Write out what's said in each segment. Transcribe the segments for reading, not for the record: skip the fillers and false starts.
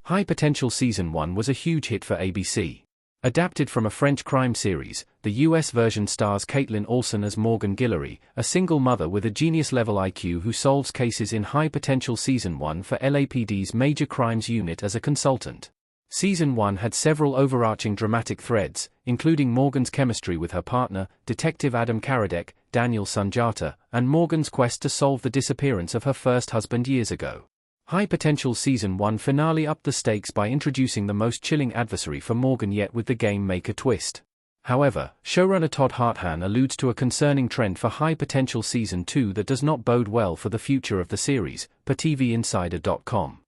High Potential Season 1 was a huge hit for ABC. Adapted from a French crime series, the US version stars Kaitlin Olson as Morgan Guillory, a single mother with a genius-level IQ who solves cases in High Potential Season 1 for LAPD's Major Crimes Unit as a consultant. Season 1 had several overarching dramatic threads, including Morgan's chemistry with her partner, Detective Adam Karadec, Daniel Sunjata, and Morgan's quest to solve the disappearance of her first husband years ago. High Potential Season 1 finale upped the stakes by introducing the most chilling adversary for Morgan yet with the game maker twist. However, showrunner Todd Harthan alludes to a concerning trend for High Potential Season 2 that does not bode well for the future of the series, per TVinsider.com.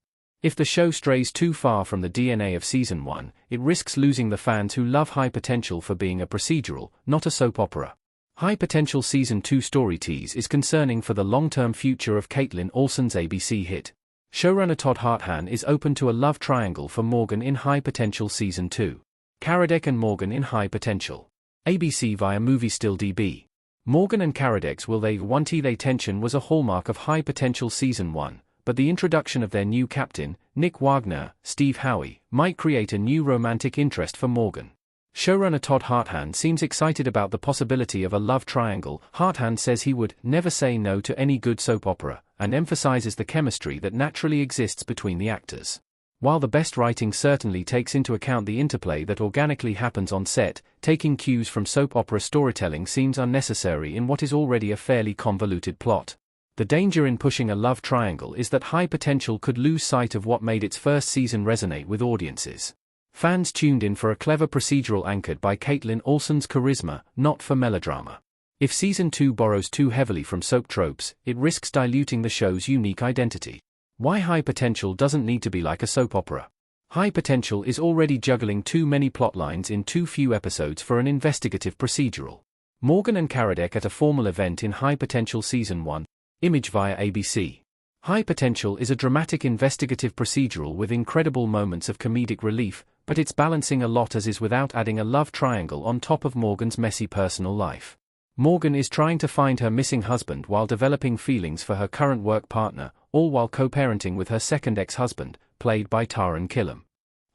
If the show strays too far from the DNA of Season 1, it risks losing the fans who love High Potential for being a procedural, not a soap opera. High Potential Season 2 story tease is concerning for the long-term future of Kaitlin Olson's ABC hit. Showrunner Todd Harthan is open to a love triangle for Morgan in High Potential Season 2. Karadec and Morgan in High Potential. ABC via MovieStillDB. Morgan and Karadec's will they want they tension was a hallmark of High Potential Season 1, but the introduction of their new captain, Nick Wagner, Steve Howie, might create a new romantic interest for Morgan. Showrunner Todd Harthan seems excited about the possibility of a love triangle. Harthan says he would never say no to any good soap opera, and emphasizes the chemistry that naturally exists between the actors. While the best writing certainly takes into account the interplay that organically happens on set, taking cues from soap opera storytelling seems unnecessary in what is already a fairly convoluted plot. The danger in pushing a love triangle is that High Potential could lose sight of what made its first season resonate with audiences. Fans tuned in for a clever procedural anchored by Kaitlin Olson's charisma, not for melodrama. If Season 2 borrows too heavily from soap tropes, it risks diluting the show's unique identity. Why High Potential doesn't need to be like a soap opera. High Potential is already juggling too many plotlines in too few episodes for an investigative procedural. Morgan and Karadec at a formal event in High Potential Season 1. Image via ABC. High Potential is a dramatic investigative procedural with incredible moments of comedic relief, but it's balancing a lot as is without adding a love triangle on top of Morgan's messy personal life. Morgan is trying to find her missing husband while developing feelings for her current work partner, all while co-parenting with her second ex-husband, played by Taran Killam.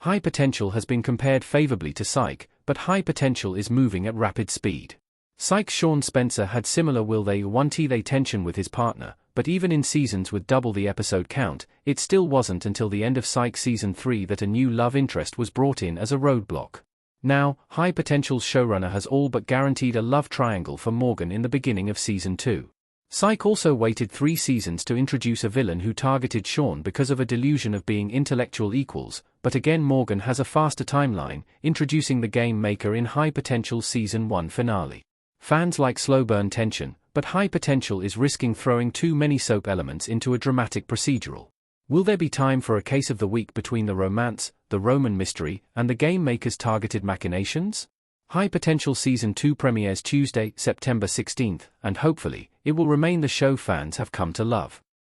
High Potential has been compared favorably to Psych, but High Potential is moving at rapid speed. Psych's Sean Spencer had similar will they want they tension with his partner, but even in seasons with double the episode count, it still wasn't until the end of Psych Season 3 that a new love interest was brought in as a roadblock. Now, High Potential's showrunner has all but guaranteed a love triangle for Morgan in the beginning of Season 2. Psych also waited 3 seasons to introduce a villain who targeted Sean because of a delusion of being intellectual equals, but again Morgan has a faster timeline, introducing the game maker in High Potential Season 1 finale. Fans like slow burn tension, but High Potential is risking throwing too many soap elements into a dramatic procedural. Will there be time for a case of the week between the romance, the Roman mystery, and the game maker's targeted machinations? High Potential Season 2 premieres Tuesday, September 16th, and hopefully, it will remain the show fans have come to love.